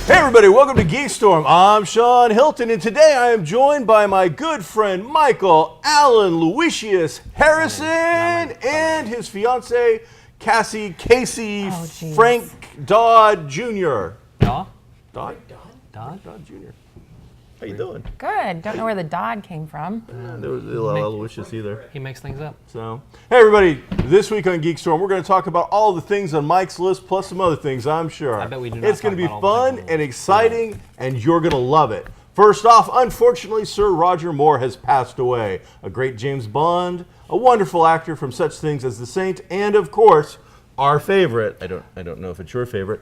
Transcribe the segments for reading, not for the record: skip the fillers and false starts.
Hey everybody, welcome to GeekStorm. I'm Sean Hilton, and today I am joined by my good friend Michael Allen Luisius Harrison and his fiancee Casey Frank Dodd Jr. Dodd? Dodd Jr. How you doing? Good. Don't know where the Dodd came from. There was a little Luisius either. He makes things up. So, hey everybody, this week on GeekStorm, we're going to talk about all the things on Mike's list, plus some other things, I'm sure. I bet we do not It's going to be talk about all the fun things. and exciting, and you're going to love it. First off, unfortunately, Sir Roger Moore has passed away. A great James Bond, a wonderful actor from such things as The Saint, and of course, our favorite, I don't know if it's your favorite,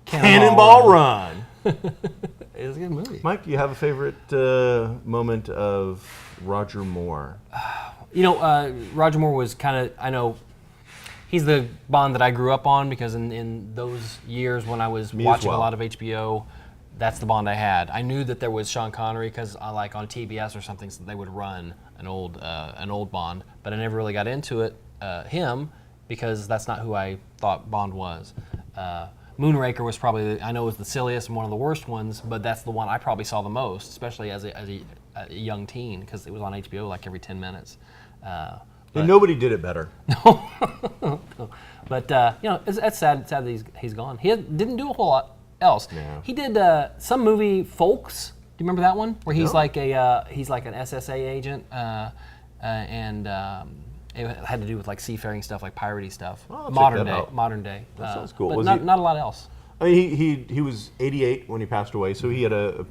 Cannonball Run. It was a good movie. Mike, do you have a favorite moment of Roger Moore? You know, Roger Moore was kind of, I know, he's the Bond that I grew up on because in those years when I was watching a lot of HBO, that's the Bond I had. I knew that there was Sean Connery because like on TBS or something, so they would run an old Bond, but I never really got into him because that's not who I thought Bond was. Moonraker was probably, I know it was the silliest and one of the worst ones, but that's the one I probably saw the most, especially as a young teen, because it was on HBO like every 10 minutes. And nobody did it better. No. But, you know, it's sad that he's gone. He didn't do a whole lot else. Yeah. He did some movie, Folks. Do you remember that one? Where he's like an SSA agent, and it had to do with like seafaring stuff, like piratey stuff. Oh, modern day. That sounds cool. But not a lot else. I mean, he was 88 when he passed away, so he had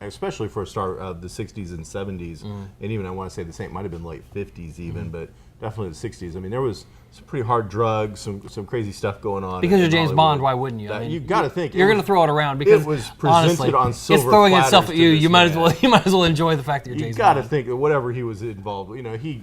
especially for a star of the 60s and 70s, and even I want to say the Saint might have been late 50s even, but definitely the 60s. I mean, there was some pretty hard drugs, some crazy stuff going on. Because you're James Hollywood. Bond, why wouldn't you? I mean, you've got to think you're going to throw it around because it was presented honestly, on silver it's throwing itself at you. platters You might as well enjoy the fact that you're James Bond. You got to think that whatever he was involved, you know, he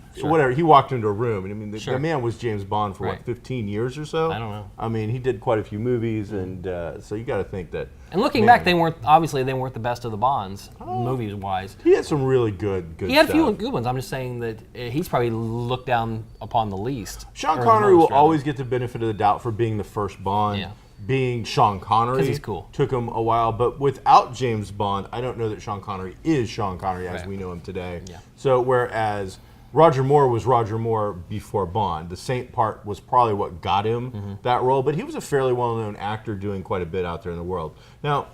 walked into a room, and I mean, the man was James Bond for what, 15 years or so. I don't know. I mean, he did quite a few movies, and so you got to think that. And looking back, they weren't the best of the Bonds, movies wise. He had some really good. He had a few good ones. I'm just saying that he's probably looked down upon the least. Sean Connery will always get the benefit of the doubt for being the first Bond. Yeah. Being Sean Connery, 'cause he's cool. Took him a while, but without James Bond, I don't know that Sean Connery is Sean Connery as we know him today. Yeah. So whereas Roger Moore was Roger Moore before Bond, the Saint part was probably what got him that role, but he was a fairly well-known actor doing quite a bit out there in the world. Now,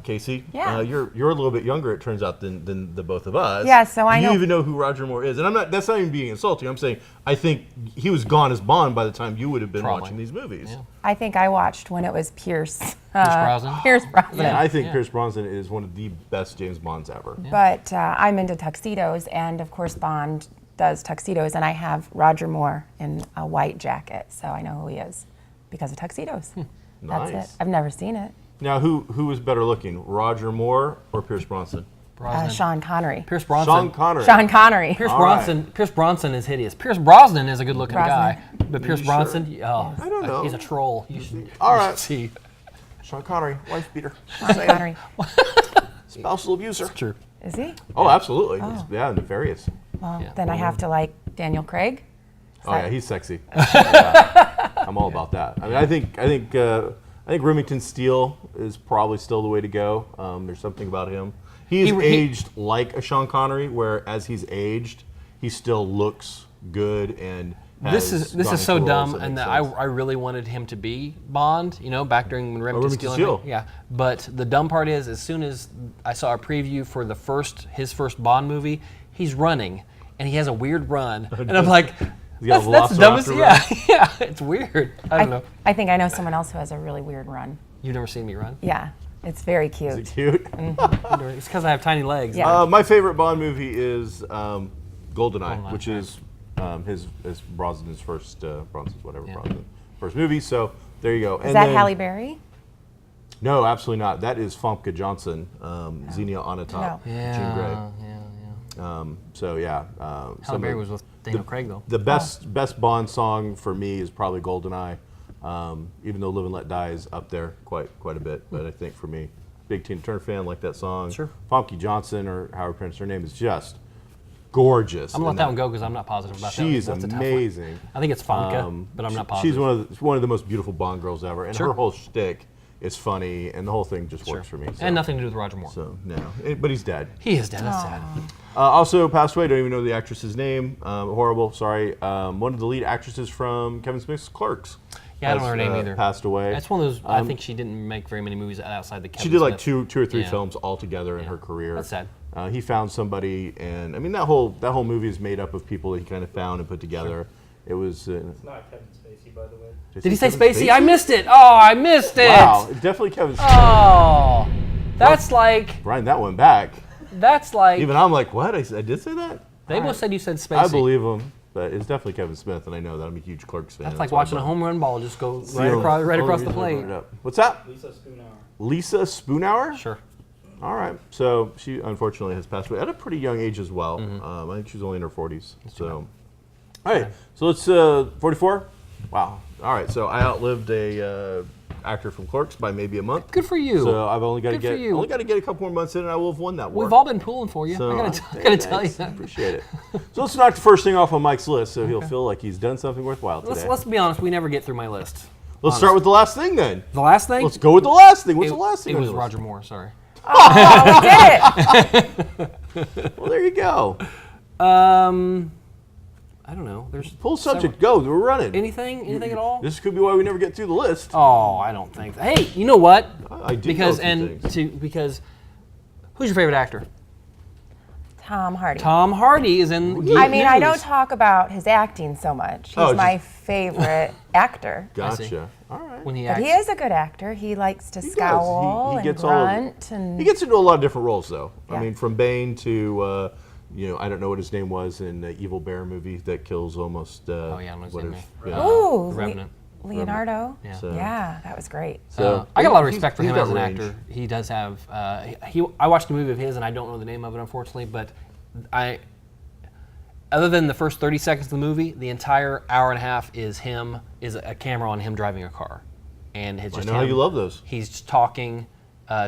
Casey, you're a little bit younger, it turns out, than the both of us. Yeah, so I know. You even know who Roger Moore is, and that's not even being insulting. I'm saying I think he was gone as Bond by the time you would have been watching these movies. Yeah. I think I watched when it was Pierce Brosnan. Pierce Brosnan. Yeah, I think Pierce Brosnan is one of the best James Bonds ever. Yeah. But I'm into tuxedos, and of course Bond does tuxedos, and I have Roger Moore in a white jacket, so I know who he is because of tuxedos. That's Nice. it. I've never seen it. Now, who is better looking, Roger Moore or Pierce Brosnan? Sean Connery. Pierce Bronson. Sean Connery. Sean Connery. Pierce Bronson is hideous. Pierce Brosnan is a good-looking guy, but Pierce you Bronson, I don't know. he's a troll. You should see. Sean Connery, wife beater. Sean Connery. Spousal abuser. True. Is he? Oh, absolutely. He's, nefarious. Well, then I have to like Daniel Craig. Yeah, he's sexy. Yeah, I'm all about that. I mean, I think Remington Steele is probably still the way to go. There's something about him. He is aged like a Sean Connery, where as he's aged, he still looks good and. This is so dumb, and I really wanted him to be Bond, you know, back during when Remington Steele. Yeah, but the dumb part is, as soon as I saw a preview for his first Bond movie, he's running, and he has a weird run, and I'm like, that's the dumbest. Yeah, it's weird. I don't know. I think I know someone else who has a really weird run. You've never seen me run? Yeah, it's very cute. Is it cute? It's because I have tiny legs. Yeah. My favorite Bond movie is GoldenEye, which is his Brosnan's first Bronson's first movie. So there you go. Is that Halle Berry? No, absolutely not. That is Famke Johnson, Xenia Onatopp, Jean Grey. So yeah, Halle Berry was with Daniel Craig though. The best Bond song for me is probably GoldenEye, even though Live and Let Die is up there quite a bit. But I think for me, big Tina Turner fan, like that song. Sure. Famke Johnson, or however you pronounce her name, is just gorgeous. I'm gonna let that one go because I'm not positive about that. She's That's amazing. I think it's Famke, but I'm not positive. She's one of the most beautiful Bond girls ever, and her whole shtick is funny, and the whole thing just works for me. So. And nothing to do with Roger Moore. So no, but he's dead. He is dead. That's sad. Also passed away. Don't even know the actress's name. Horrible. Sorry. One of the lead actresses from Kevin Smith's Clerks. Yeah, I don't know her name either. Passed away. That's one of those. I think she didn't make very many movies outside the Kevin She did like Smith. two or three films altogether in her career. That's sad. He found somebody, and I mean that whole movie is made up of people that he kind of found and put together. It was. It's not Kevin Spacey, by the way. Did he say Spacey? I missed it. Oh, I missed it. Wow, it's definitely Kevin Spacey. Oh, that's like. Brian, that went back. That's like. Even I'm like, what? I did say that? They both said you said Spacey. I believe him, but it's definitely Kevin Smith, and I know that. I'm a huge Clerks fan. That's like watching a home run ball just go right across the plate. What's that? Lisa Spoonhour. Lisa Spoonhour? Sure. All right. So she unfortunately has passed away at a pretty young age as well. I think she's only in her 40s. So, all right. So let's 44. Wow. All right. So I outlived a actor from Clerks by maybe a month. Good for you. So I've only got to Good for you. get a couple more months in, and I will have won that war. We've all been pulling for you. So, I gotta tell you I that. appreciate it. So let's knock the first thing off on Mike's list, so he'll feel like he's done something worthwhile today. Let's be honest. We never get through my list. Let's start with the last thing then. The last thing. Let's go with the last thing. What's the last thing? It was on the list? Roger Moore. Sorry. Oh, we did it. Well, there you go. I don't know. There's Full subject. Go. We're running. anything at all. This could be why we never get through the list. Oh, I don't think. Hey, you know what? I do Because know some things. because who's your favorite actor? Tom Hardy. Tom Hardy is in. I mean, I news. don't talk about his acting so much. He's Oh, my favorite actor. Gotcha. All right. When he But acts. he is a good actor. He likes to scowl He and gets grunt. And He gets into a lot of different roles, though. I Yeah. mean, from Bane to, I don't know what his name was in the Evil Bear movie that kills almost. I don't know his name. Ooh, The Revenant. Leonardo. Yeah. So- Yeah, that was great. So I got a lot of he's- respect for he's him got as an range. actor. He does have. I watched a movie of his, and I don't know the name of it, unfortunately. But other than the first 30 seconds of the movie, the entire hour and a half is a camera on him driving a car, and it's I just know how him. you love those. He's just talking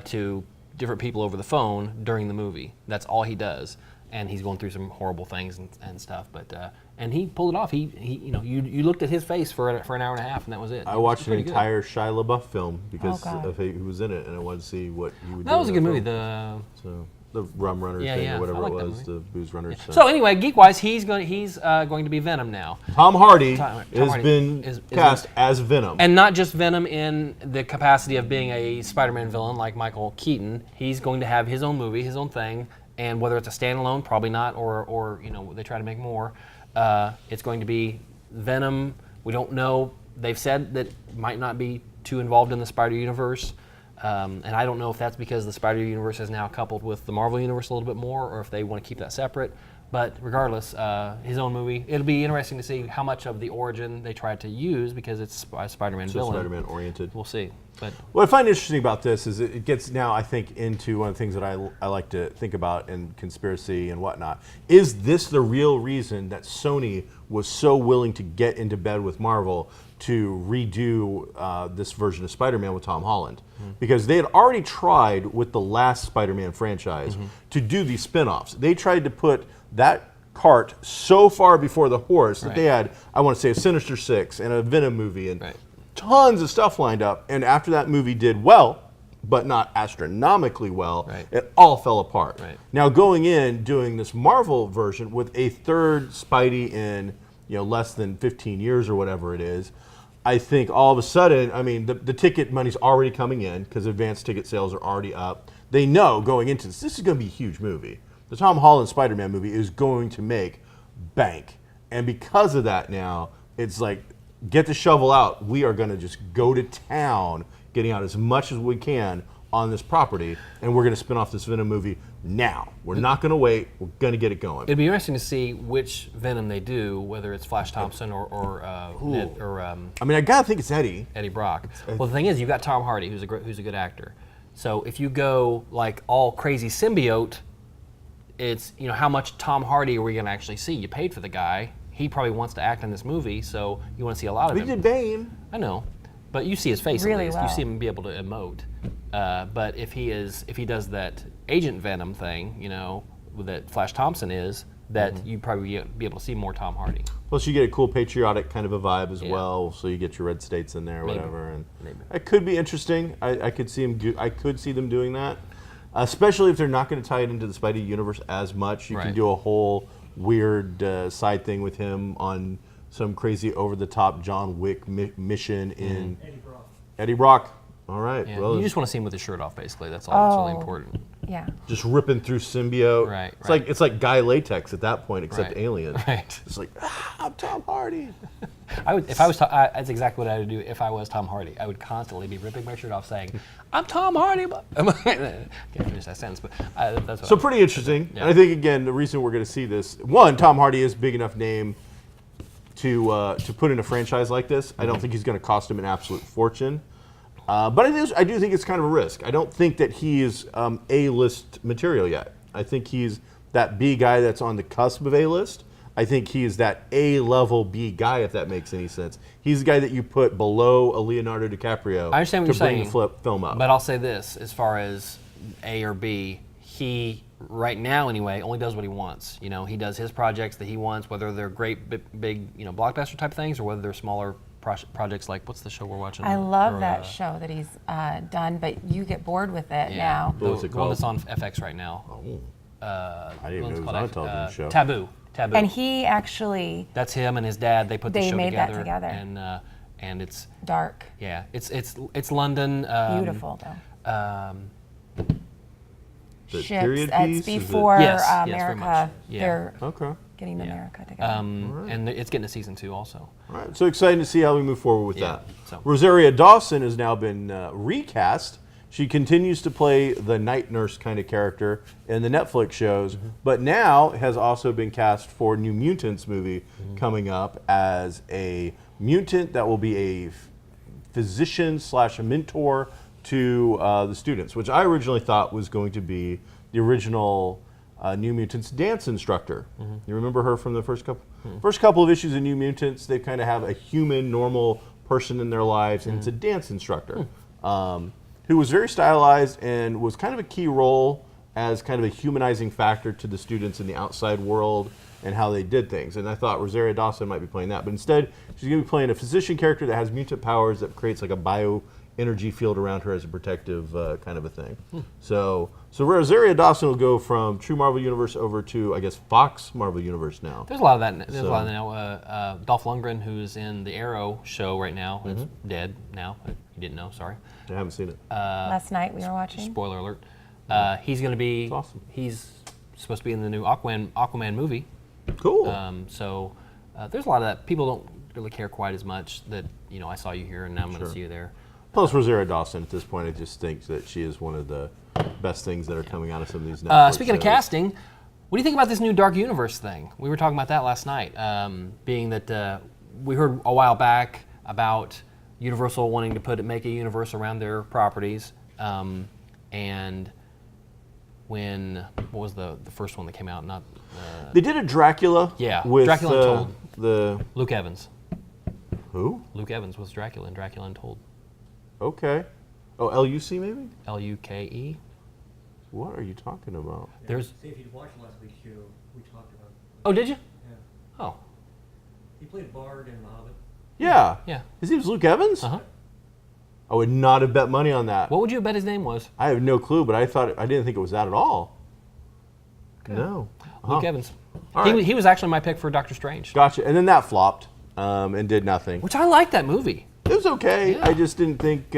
to different people over the phone during the movie. That's all he does, and he's going through some horrible things and stuff. But and he pulled it off. He you looked at his face for an hour and a half, and that was it. I It was watched an pretty good. entire Shia LaBeouf film because God. of who was in it, and I wanted to see what he would do. That was a in good movie. film. The Rum Runners Yeah, thing yeah, or whatever I like it that was, movie. the Booze Runners. So anyway, geek-wise, he's going to be Venom now, Tom Hardy Tom has Hardy been is cast as Venom. and not just Venom in the capacity of being a Spider-Man villain like Michael Keaton. He's going to have his own movie, his own thing, and whether it's a standalone, probably not, or they try to make more. It's going to be Venom. We don't know. They've said that might not be too involved in the Spider Universe. And I don't know if that's because the Spider Universe is now coupled with the Marvel Universe a little bit more, or if they want to keep that separate. But regardless, his own movie. It'll be interesting to see how much of the origin they try to use because it's a Spider-Man So villain. Spider-Man oriented. We'll see. But What I find interesting about this is it gets now, I think, into one of the things that I like to think about in conspiracy and whatnot. Is this the real reason that Sony was so willing to get into bed with Marvel to redo this version of Spider-Man with Tom Holland? Because they had already tried with the last Spider-Man franchise to do these spin-offs. They tried to put that cart so far before the horse that they had, I want to say, a Sinister Six and a Venom movie and tons of stuff lined up. And after that movie did well, but not astronomically well, it all fell apart. Now going in, doing this Marvel version with a third Spidey in less than 15 years or whatever it is, I think all of a sudden, I mean, the ticket money's already coming in because advanced ticket sales are already up. They know going into this is going to be a huge movie. The Tom Holland Spider-Man movie is going to make bank. And because of that now, it's like, get the shovel out. We are going to just go to town, getting out as much as we can on this property, and we're going to spin off this Venom movie now. We're not going to wait. We're going to get it going. It'd be interesting to see which Venom they do, whether it's Flash Thompson or Ned, or I mean, I got to think it's Eddie. Eddie Brock. Well, the thing is, you've got Tom Hardy, who's a good actor. So if you go like all crazy symbiote, it's, you know, how much Tom Hardy are we going to actually see? You paid for the guy. He probably wants to act in this movie, so you want to see a lot of him. He did Bane. I know, but you see his face Really at least. well. You see him be able to emote. But if he does that Agent Venom thing, you know, that Flash Thompson is, that you probably be able to see more Tom Hardy. Plus, you get a cool patriotic kind of a vibe as Yeah. well. So you get your red states in there, or Maybe. whatever, and Maybe. it could be interesting. I could see him. I could see them doing that, especially if they're not going to tie it into the Spidey universe as much. You can Right. do a whole weird side thing with him on some crazy over-the-top John Wick mission in Eddie Brock. Eddie Brock. All right, Yeah. well, You just want to see him with his shirt off, basically. That's all that's really Oh. important. Yeah. just ripping through symbiote. Right, It's like Guy Latex at that point, except Right. alien. Right. It's like, I'm Tom Hardy. That's exactly what I would do if I was Tom Hardy. I would constantly be ripping my shirt off, saying, "I'm Tom Hardy." But I can't finish that sentence, but that's what. So pretty interesting. Yeah. And I think, again, the reason we're going to see this, one, Tom Hardy is a big enough name to put in a franchise like this. I don't think he's going to cost him an absolute fortune. But I do think it's kind of a risk. I don't think that he is A-list material yet. I think he's that B guy that's on the cusp of A-list. I think he is that A-level B guy, if that makes any sense. He's the guy that you put below a Leonardo DiCaprio I understand what to you're bring saying, the film up. But I'll say this: as far as A or B, he right now anyway only does what he wants. You know, he does his projects that he wants, whether they're great, big, you know, blockbuster type things, or whether they're smaller projects like what's the show we're watching? I love Or, that show that he's done, but you get bored with it Yeah. now. What was it The one called? that's on FX right now. I didn't even know One's it was called on a television show. Taboo. Taboo. And he actually That's him and his dad. They put the They show made that together. together. And it's dark, it's London. beautiful though. The Ships. period It's piece? Is it- before Yes, yes, very America. much. Yeah. They're Okay. getting Yeah. America together. And it's getting a season 2 also. All right, so excited to see how we move forward with Yeah, that. so- Rosaria Dawson has now been recast. She continues to play the night nurse kind of character in the Netflix shows, but now has also been cast for New Mutants movie coming up as a mutant that will be a physician / mentor to the students, which I originally thought was going to be the original New Mutants dance instructor. You remember her from the first couple of issues of New Mutants? They kind of have a human, normal person in their lives, and it's a dance instructor who was very stylized and was kind of a key role as kind of a humanizing factor to the students in the outside world and how they did things. And I thought Rosaria Dawson might be playing that, but instead she's going to be playing a physician character that has mutant powers that creates like a bioenergy field around her as a protective kind of a thing. So Rosaria Dawson will go from True Marvel Universe over to, I guess, Fox Marvel Universe now. There's a lot of that. There's a lot of that now. Dolph Lundgren, who's in the Arrow show right now, is dead now. If you didn't know, sorry. I haven't seen it. Last night we were watching. Spoiler alert. He's going to be. That's awesome. He's supposed to be in the new Aquaman movie. Cool. So there's a lot of that. People don't really care quite as much that, you know, I saw you here and now I'm going to Sure. see you there. Plus, Rosaria Dawson, at this point, I just think that she is one of the best things that are coming out of some of these Netflix Speaking of shows. casting, what do you think about this new Dark Universe thing? We were talking about that last night, being that we heard a while back about Universal wanting to make a universe around their properties, and what was the first one that came out? Not They did a Dracula. Yeah, with Dracula Untold. the Luke Evans. who? Luke Evans was Dracula in Dracula Untold. Okay. Oh, LUC maybe? Luke. What are you talking about? There's. See, if you'd watched last week's show, we talked about. Oh, did you? Yeah. Oh, He played Bard in The Hobbit. Yeah. yeah. His name's Luke Evans? Uh huh. I would not have bet money on that. What would you bet his name was? I have no clue, but I didn't think it was that at all. No. Luke Huh. Evans. All He, right. he was actually my pick for Doctor Strange, Gotcha. And then that flopped and did nothing. which I like that movie. It was okay. Yeah. I just didn't think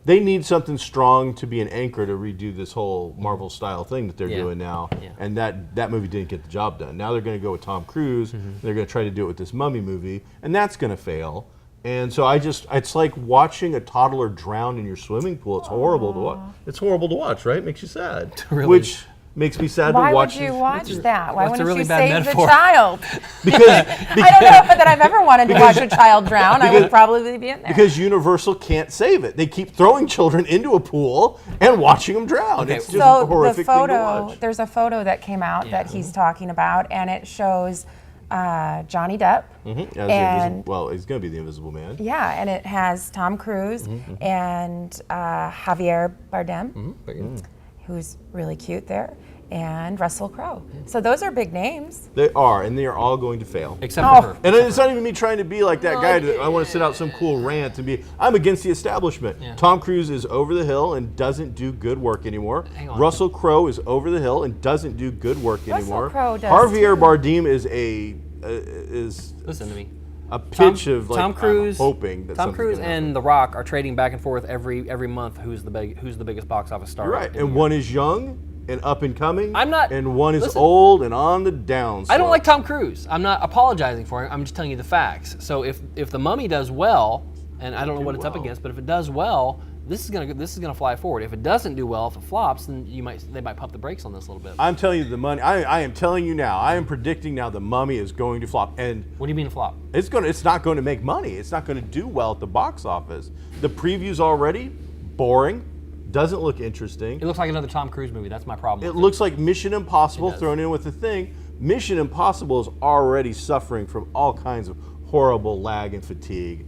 they need something strong to be an anchor to redo this whole Marvel style thing that they're Yeah. doing now. Yeah. And that movie didn't get the job done. Now they're going to go with Tom Cruise. They're going to try to do it with this Mummy movie, and that's going to fail. And so it's like watching a toddler drown in your swimming pool. It's horrible to watch. It's horrible to watch, right? Makes you sad. Really? Which makes me sad Why to watch. would you watch that? Why what's a wouldn't really you bad save metaphor? the child? Because I don't know that I've ever wanted to watch a child drown. I would probably be in there. because Universal can't save it. They keep throwing children into a pool and watching them drown. Okay. It's just So a horrific the thing to photo, watch. there's a photo that came out that he's talking about, and it shows Johnny Depp. As the And well, he's going to be the Invisible Man. yeah, and it has Tom Cruise and Javier Bardem, who's really cute there, and Russell Crowe. So those are big names. They are, and they are all going to fail. Except Oh. for her. And it's not even me trying to be like that guy. I want to sit out some cool rant and be, I'm against the establishment. Yeah. Tom Cruise is over the hill and doesn't do good work anymore. Hang on. Russell Crowe is over the hill and doesn't do good work anymore. Crowe does Javier too. Bardem is Listen to me. a pitch of like Tom Cruise, I'm hoping that Tom something's Cruise gonna happen. and The Rock are trading back and forth every month. Who's the biggest box office star? You're right, in the and year. one is young and up and coming. I'm not- And one is listen. old and on the down. I don't like Tom Cruise. I'm not apologizing for him. I'm just telling you the facts. So if The Mummy does well, and I don't know what it's up well. against, but if it does well, this is gonna fly forward. If it doesn't do well, if it flops, then they might pump the brakes on this a little bit. I'm telling you the money. I am telling you now. I am predicting now the Mummy is going to flop, and What do you mean flop? it's not going to make money. It's not going to do well at the box office. The preview's already boring. Doesn't look interesting. It looks like another Tom Cruise movie. That's my problem. It with looks like Mission Impossible It does. thrown in with the thing. Mission Impossible is already suffering from all kinds of horrible lag and fatigue.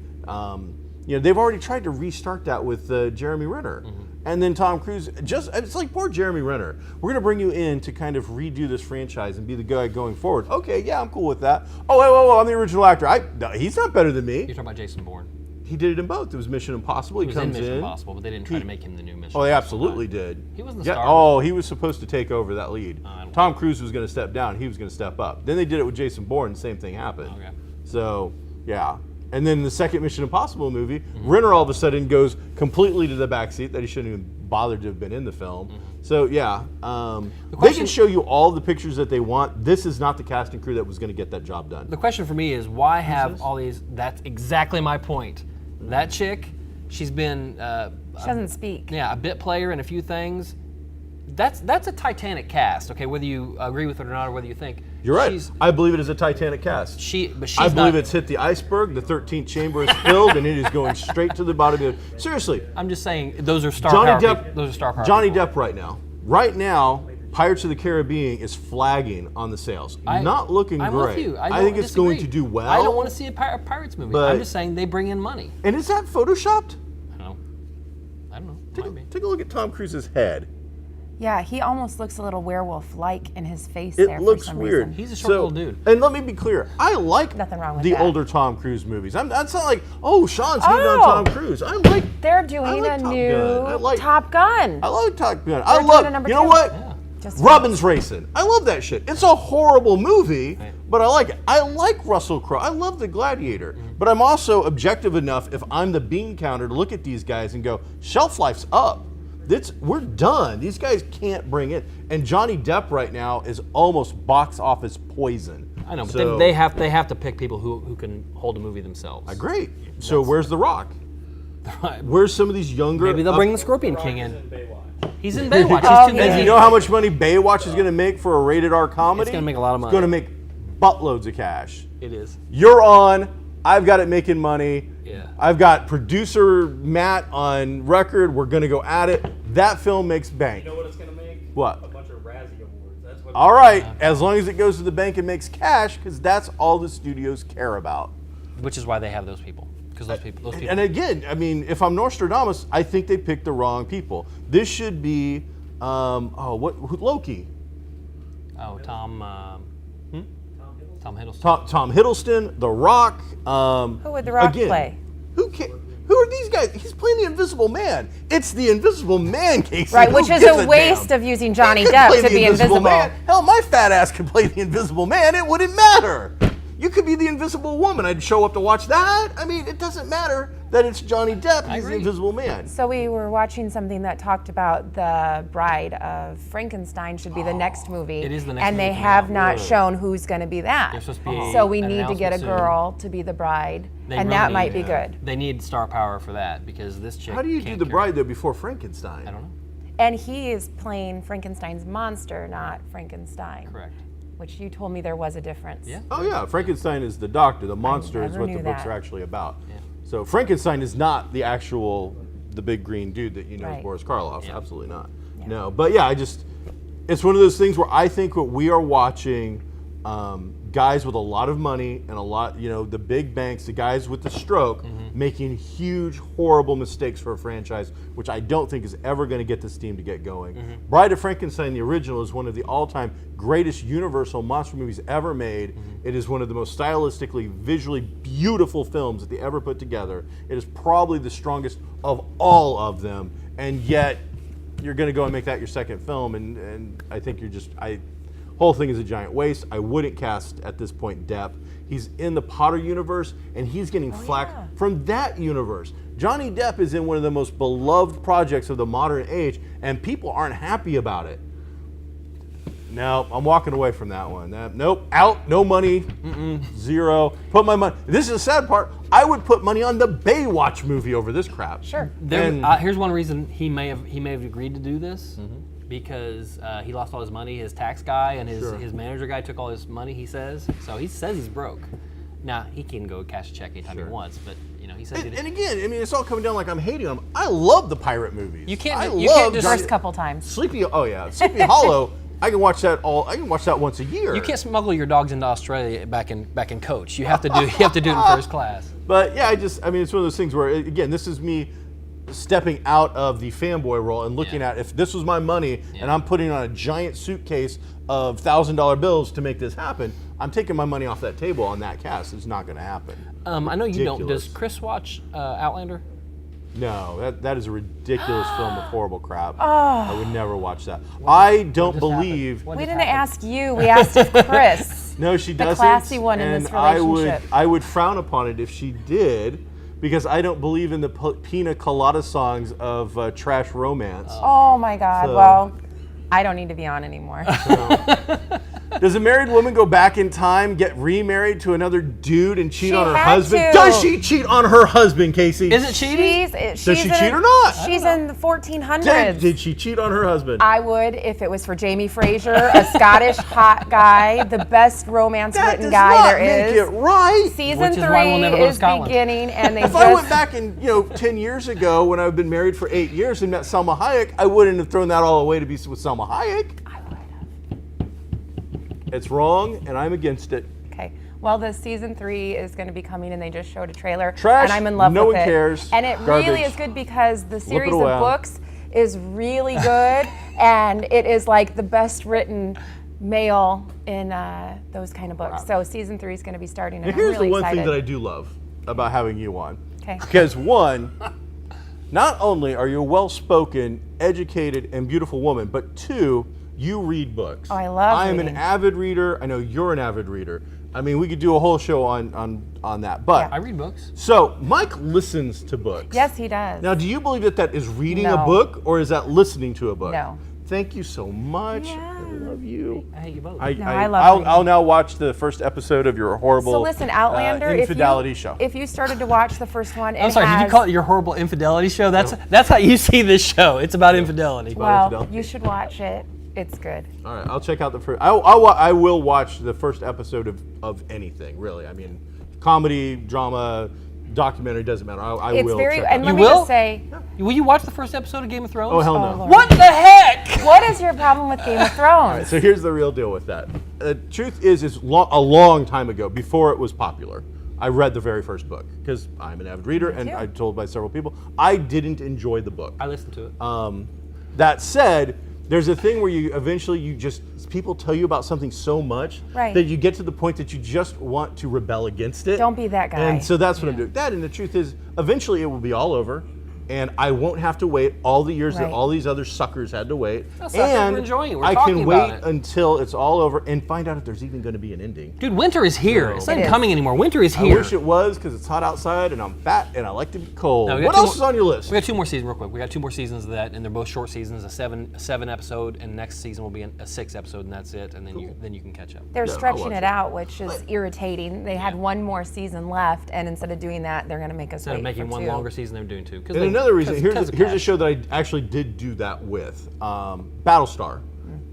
They've already tried to restart that with Jeremy Renner. Mm-hmm. And then Tom Cruise, it's like poor Jeremy Renner. We're going to bring you in to kind of redo this franchise and be the guy going forward. Okay, yeah, I'm cool with that. Oh, whoa, I'm the original actor. No, he's not better than me. You're talking about Jason Bourne. He did it in both. It was Mission Impossible. He was in comes Mission in. Impossible, but they didn't try to make him the new Mission. Oh, they Impossible absolutely guy. did. He wasn't the Yeah. star. Oh, he was supposed to take over that lead. I don't Tom Cruise was going to step down. He was going to step up. Then they did it with Jason Bourne. The same thing happened. Okay. So, yeah. And then the second Mission Impossible movie, Mm-hmm. Renner all of a sudden goes completely to the backseat that he shouldn't even bothered to have been in the film. So, yeah. They question- can show you all the pictures that they want. This is not the casting crew that was going to get that job done. The question for me is why have all these? That's exactly my point. That chick, she's been She doesn't speak. a bit player in a few things. That's a Titanic cast. Okay, whether you agree with it or not, or whether you think You're right. she's I believe it is a Titanic cast. but she's I believe not, it's hit the iceberg, the 13th chamber is filled, and it is going straight to the bottom of it. Seriously, I'm just saying those are star Johnny power. Depp. Those are star power. Johnny people. Depp right now. Right now, Pirates of the Caribbean is flagging on the sales. Not looking I'm great. with you. I don't think it's going to disagree. do well. I don't want to see a Pirates movie. but- I'm just saying they bring in money. And is that photoshopped? I don't know. Might be. Take a look at Tom Cruise's head. Yeah, he almost looks a little werewolf-like in his face It there looks for some weird. reason. He's a short little dude. And let me be clear. I like Nothing wrong with the that. older Tom Cruise movies. That's not like, oh, Sean's hating on Oh. Tom Cruise. I like They're doing like a Top new Gun. I like- Top Gun. I like Top Gun. They're I doing love. a number You know two. what? Yeah. Just Robin's Racing. I love that shit. It's a horrible movie, but I like it. I like Russell Crowe. I love The Gladiator. But I'm also objective enough if I'm the bean counter to look at these guys and go, shelf life's up. We're done. These guys can't bring it. And Johnny Depp right now is almost box office poison. I know, but So- they have to pick people who can hold a movie themselves. Great. So where's The Rock? Where's some of these younger? Maybe they'll bring the Scorpion King Rock is in. in Baywatch. He's in Baywatch. Oh, He's too yeah. And busy. you know how much money Baywatch is going to make for a rated R comedy? It's gonna make a lot of money. It's going to make buttloads of cash. It is. You're on. I've got it making money. Yeah. I've got producer Matt on record. We're going to go at it. That film makes bank. You know what it's gonna make? What? A bunch of Razzie awards. That's what. All right, as long as it goes to the bank and makes cash, because that's all the studios care about. Which is why they have those people. Because those people. And again, I mean, if I'm Nostradamus, I think they picked the wrong people. This should be, Loki. Oh, Tom Hiddleston. Tom Hiddleston, The Rock. Who would The Rock play? Who are these guys? He's playing the Invisible Man. It's the Invisible Man, Casey. Right, Who which is gives a waste damn? of using Johnny He could Depp play to the be invisible. Man. Hell, my fat ass could play the Invisible Man. It wouldn't matter. You could be the Invisible Woman. I'd show up to watch that. I mean, it doesn't matter that it's Johnny Depp. He's the Invisible Man. So we were watching something that talked about the bride of Frankenstein should be the next movie. It is the next and movie they coming have out. not shown who's going to be that. There's supposed to be So we an need to get a announcement soon. girl to be the bride, They and really that might need- be good. They need star power for that because this chick. How do you do can't the carry bride it. though before Frankenstein? I don't know. And he is playing Frankenstein's monster, not Frankenstein. Correct. Which you told me there was a difference. Yeah. Oh yeah, Frankenstein is the doctor. The monster is never what the knew books that. are actually about. Yeah. So Frankenstein is not the big green dude that you know is Right. Boris Karloff. Yeah. Absolutely not. No, but yeah, it's one of those things where I think what we are watching, guys with a lot of money and a lot, the big banks, the guys with the stroke, making huge, horrible mistakes for a franchise, which I don't think is ever going to get this team to get going. Bride of Frankenstein, the original, is one of the all-time greatest Universal monster movies ever made. It is one of the most stylistically, visually beautiful films that they ever put together. It is probably the strongest of all of them, and yet you're going to go and make that your second film, and I think whole thing is a giant waste. I wouldn't cast at this point Depp. He's in the Potter universe, and he's getting flack from that universe. Johnny Depp is in one of the most beloved projects of the modern age, and people aren't happy about it. No, I'm walking away from that one. Nope, out, no money, zero. Put my money. This is the sad part. I would put money on the Baywatch movie over this crap. Sure. Here's one reason he may have agreed to do this. Because he lost all his money. His tax guy and his manager guy took all his money, he says. So he says he's broke. Now, he can go cash a check anytime he wants, but he says And again, I mean, it's all coming down like I'm hating him. I love the pirate movies. You can't- I you love can't just- Johnny- First couple times. Sleepy Hollow. I can watch that once a year. you can't smuggle your dogs into Australia back in Coach. You have to do it in first class. But yeah, it's one of those things where, again, this is me stepping out of the fanboy role and looking at if this was my money and I'm putting on a giant suitcase of $1,000 bills to make this happen, I'm taking my money off that table on that cast. It's not going to happen. I know you don't. Ridiculous. Does Chris watch Outlander? No, that is a ridiculous film of horrible crap. I would never watch that. I don't believe. We didn't ask you. We asked if Chris. No, she doesn't. classy one in this relationship. I would frown upon it if she did, because I don't believe in the pina colada songs of trash romance. Oh my God. So- Well, I don't need to be on anymore. Does a married woman go back in time, get remarried to another dude, and cheat She on her had husband? to. Does she cheat on her husband, Casey? Is it cheating? Does she cheat or not? She's in the 1400s. Did she cheat on her husband? I would if it was for Jamie Fraser, a Scottish hot guy, the best romance that written does guy not there make is. it right. Season Which is 3 why we'll never go to is Scotland. beginning, and they If I went back and 10 years ago when I've been married for 8 years and met Salma Hayek, I wouldn't have thrown that all away to be with Salma Hayek. I would have. It's wrong, and I'm against it. Okay. Well, the season 3 is going to be coming, and they just showed a trailer. Trash, and I'm in love no with one it. cares, And it garbage. really is good because the series of away. books is really good, and it is like the best written male in those kind of books. So season 3 is going to be starting, and And I'm here's really the one excited. thing that I do love about having you on. Okay. Because one, not only are you a well-spoken, educated, and beautiful woman, but two, you read books. Oh, I love I am reading. an avid reader. I know you're an avid reader. I mean, we could do a whole show on that. But I read books. so Mike listens to books. Yes, he does. Now, do you believe that that is reading a No. book, or is that listening to a book? No. Thank you so much. Yeah. I love you. I hate you both. I love reading. I'll now watch the first episode of your horrible So listen, Outlander, infidelity if you, show. if you started to watch the first one, I'm sorry, did you call it your horrible infidelity show? That's how you see this show. It's about infidelity. Well, infidelity. you should watch it. It's good. All right, I'll check out the first. I will watch the first episode of anything, really. I mean, comedy, drama, documentary, doesn't matter. I It's will. very, check and it let out. me will? just say, Will you watch the first episode of Game of Thrones? Oh hell Oh, no! Lord. What the heck? what is your problem with Game of Thrones? So here's the real deal with that. The truth is a long time ago, before it was popular, I read the very first book because I'm an avid reader, and too. I'm told by several people I didn't enjoy the book. I listened to it. That said, there's a thing where people tell you about something so much Right. that you get to the point that you just want to rebel against it. Don't be that guy. And so that's what I'm doing. That, and the truth is, eventually it will be all over, and I won't have to wait all the years that Right. all these other suckers had to wait. That's not that we're enjoying it. We're I talking can about wait it. until it's all over and find out if there's even going to be an ending. Dude, winter is here. It's not It is. coming anymore. Winter is I here. wish it was because it's hot outside and I'm fat and I like to be cold. No, we got What two else more- is on your list? We got 2 more seasons, real quick. We got 2 more seasons of that, and they're both short seasons. A seven episode, and next season will be a 6 episode, and that's it. And then you can catch up. They're Yeah, I'll stretching watch it it. out, which is irritating. They had one more season left, and instead of doing that, they're going to make us Instead wait of making for one 2. longer season, they're doing 2. And another reason, here's a show that I actually did do that with, Battlestar.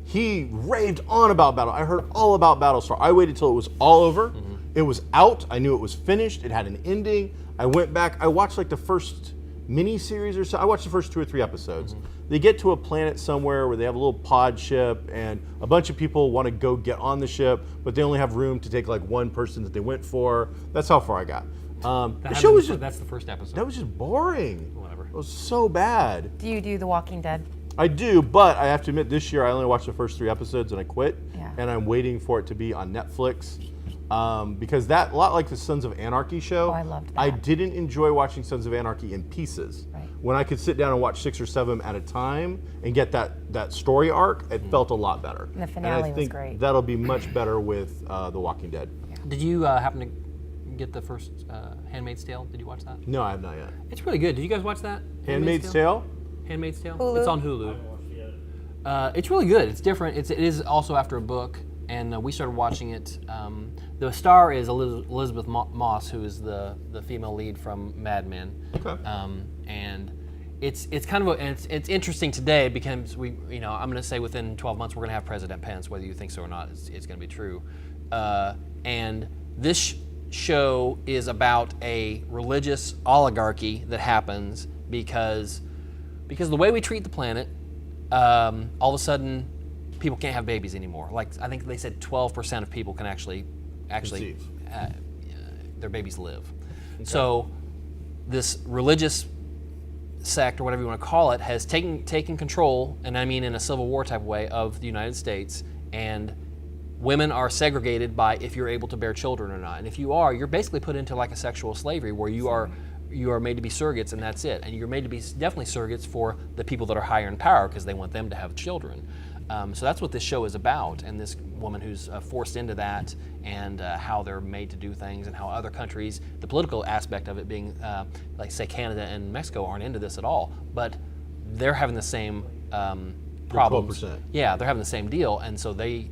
He raved on about Battle. I heard all about Battlestar. I waited till it was all over. It was out. I knew it was finished. It had an ending. I went back. I watched like the first mini series or so. I watched the first 2 or 3 episodes. They get to a planet somewhere where they have a little pod ship, and a bunch of people want to go get on the ship, but they only have room to take like one person that they went for. That's how far I got. The show was just, That's the first episode. that was just boring. Whatever. It was so bad. Do you do The Walking Dead? I do, but I have to admit, this year I only watched the first 3 episodes and I quit. Yeah. And I'm waiting for it to be on Netflix. Because that, a lot like the Sons of Anarchy show, Oh, I loved I that. didn't enjoy watching Sons of Anarchy in pieces. Right. When I could sit down and watch 6 or 7 at a time and get that story arc, it felt a lot better. And the finale I was think great. that'll be much better with The Walking Dead. Did you happen to get the first Handmaid's Tale? Did you watch that? No, I have not yet. It's really good. Did you guys watch that? Handmaid's Tale? Handmaid's Tale? Hulu? It's on Hulu. It's really good. It's different. It is also after a book, and we started watching it. The star is Elizabeth Moss, who is the female lead from Mad Men. Okay. And it's kind of it's interesting today because I'm going to say within 12 months we're going to have President Pence, whether you think so or not. It's going to be true. And this show is about a religious oligarchy that happens because the way we treat the planet. All of a sudden, people can't have babies anymore. Like I think they said 12% of people can actually Conceive. their babies live. So this religious sect or whatever you want to call it has taken control, and I mean in a Civil War type way, of the United States, and women are segregated by if you're able to bear children or not. And if you are, you're basically put into like a sexual slavery where you are made to be surrogates, and that's it. And you're made to be definitely surrogates for the people that are higher in power because they want them to have children. So that's what this show is about, and this woman who's forced into that, and how they're made to do things, and how other countries, the political aspect of it being, like say Canada and Mexico aren't into this at all, but they're having the same problems. 12%. Yeah, they're having the same deal, and so they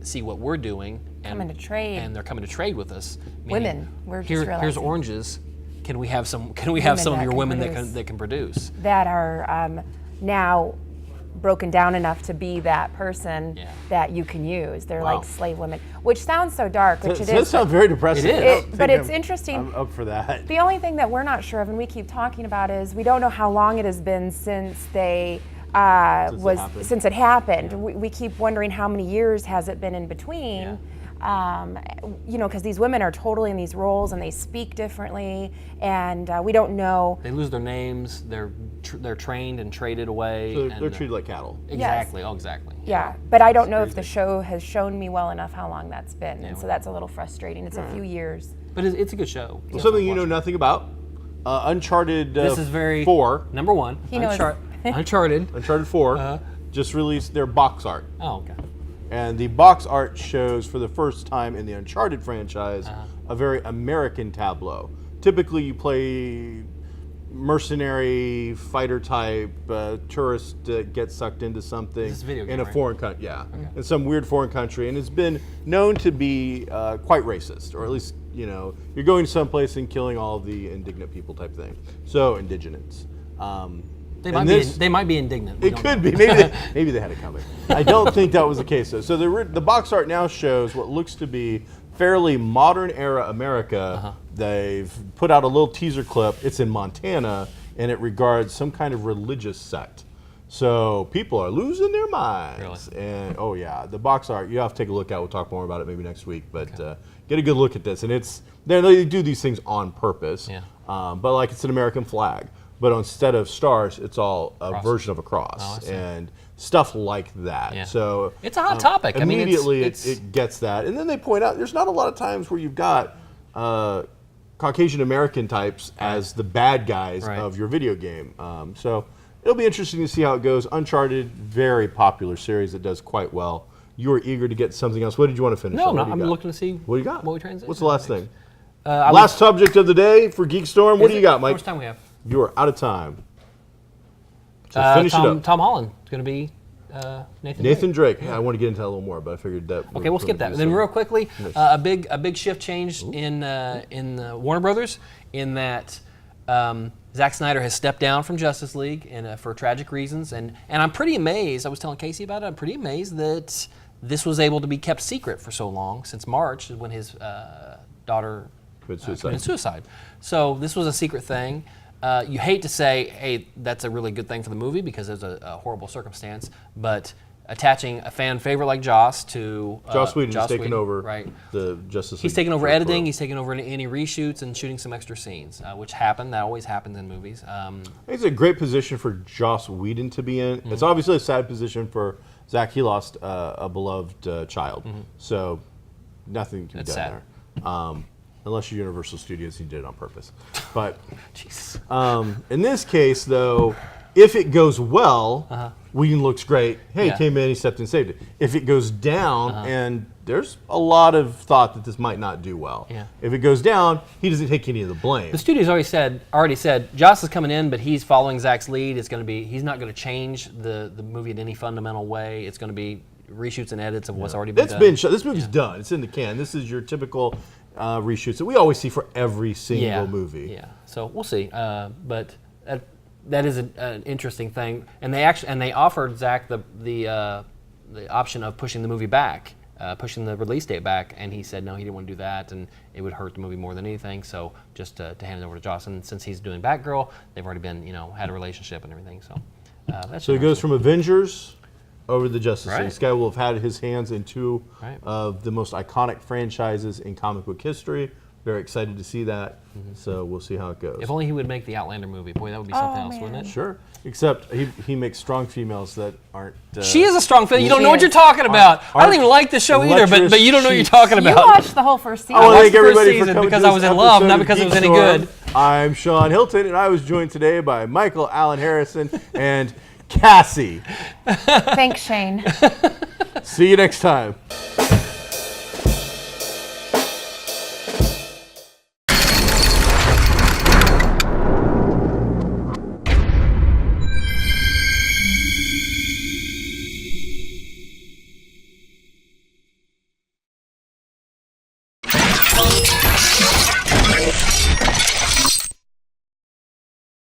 see what we're doing. And, Coming to trade. And they're coming to trade with us. Women, we're just here's realizing. oranges. Can we have some? Can we have some of that your can women produce. that can produce? That are now broken down enough to be that person Yeah. that you can use. They're Wow. like slave women, which sounds so dark, which it That is. sounds very depressing. It is. I don't But think it's I'm- interesting. I'm up for that. The only thing that we're not sure of, and we keep talking about, is we don't know how long it has been since they happened. since it happened. We keep wondering how many years has it been in between. Because these women are totally in these roles and they speak differently, and we don't know. They lose their names. They're trained and traded away. So and, they're treated like cattle. exactly. Oh, exactly. Yeah, but I don't know if the show has shown me well enough how long that's been, and so well- that's a little frustrating. It's a few years. But it's a good show. Well, something you know nothing about. Uncharted This is very 4. Number one. He knows. Uncharted. Uncharted 4 just released their box art. Oh, okay. And the box art shows, for the first time in the Uncharted franchise, a very American tableau. Typically, you play mercenary, fighter type, tourist gets sucked into something This is a video game, in a right? foreign country. Yeah, in some weird foreign country. And it's been known to be quite racist, or at least, you're going someplace and killing all of the indignant people type thing. So, indigenous. They might be indignant. We It don't could know. be. Maybe they had it coming. I don't think that was the case, though. So the box art now shows what looks to be fairly modern era America. They've put out a little teaser clip. It's in Montana, and it regards some kind of religious sect. So people are losing their minds. Really? And oh yeah, the box art, you have to take a look at. We'll talk more about it maybe next week. But get a good look at this. And they do these things on purpose. Yeah. But like it's an American flag. But instead of stars, it's all a Cross. version of a Oh, cross I see. and stuff like that. Yeah. So It's a hot topic. I mean, Immediately, it's- it gets that, and then they point out there's not a lot of times where you've got Caucasian American types as the bad guys Right. of your video game. So it'll be interesting to see how it goes. Uncharted, very popular series that does quite well. You were eager to get something else. What did you want to finish No, on? no, What do you I'm got? looking to see What do you got? what we transition. What's the last thing? I Last subject of the day for GeekStorm. What do you got, How Mike? much time we have? You are out of time. So finish it up. Tom Holland is going to be Nathan Drake. Yeah, I want to get into that a little more, but I figured that. Okay, we'll skip that. Then real quickly, a big shift change in Warner Brothers in that Zack Snyder has stepped down from Justice League and for tragic reasons, and I'm pretty amazed. I was telling Casey about it. I'm pretty amazed that this was able to be kept secret for so long, since March when his daughter committed suicide. So this was a secret thing. You hate to say, hey, that's a really good thing for the movie because it's a horrible circumstance, but attaching a fan favorite like Joss to Joss Whedon is taking Whedon, over right. the Justice League. He's taking over editing. He's taking over any reshoots and shooting some extra scenes, which happen. That always happens in movies. It's a great position for Joss Whedon to be in. It's obviously a sad position for Zach. He lost a beloved child, so nothing can be That's done sad. there. Unless you're Universal Studios, he did it on purpose. But in this case, though, if it goes well, Whedon looks great. Hey, he came in, he stepped in, saved it. If it goes down, and there's a lot of thought that this might not do well. Yeah. If it goes down, he doesn't take any of the blame. The studio's already said Joss is coming in, but he's following Zach's lead. He's not going to change the movie in any fundamental way. It's going to be reshoots and edits of what's already been done. This movie's done. It's in the can. This is your typical reshoots that we always see for every single movie. Yeah, so we'll see. But that is an interesting thing, and they offered Zach the option of pushing the movie back, pushing the release date back, and he said no, he didn't want to do that, and it would hurt the movie more than anything. So just to hand it over to Joss, and since he's doing Batgirl, they've already been had a relationship and everything. So that's So he goes from Avengers over the Justice League. Right. This guy will have had his hands in two Right. of the most iconic franchises in comic book history. Very excited to see that. So we'll see how it goes. If only he would make the Outlander movie. Boy, that would be something else, wouldn't it? Sure. Except he makes strong females that aren't. She is a strong fan. You don't She know what you're is. talking about. I don't Aren't even like the show either, but you don't know what you're sheep. talking You about. watched the whole first season. I want to watched thank the first everybody for season coming because to I this was in love, episode not of because it was any GeekStorm. good. I'm Sean Hilton, and I was joined today by Michael Allen Harrison and Cassie. Thanks, Shane. See you next time.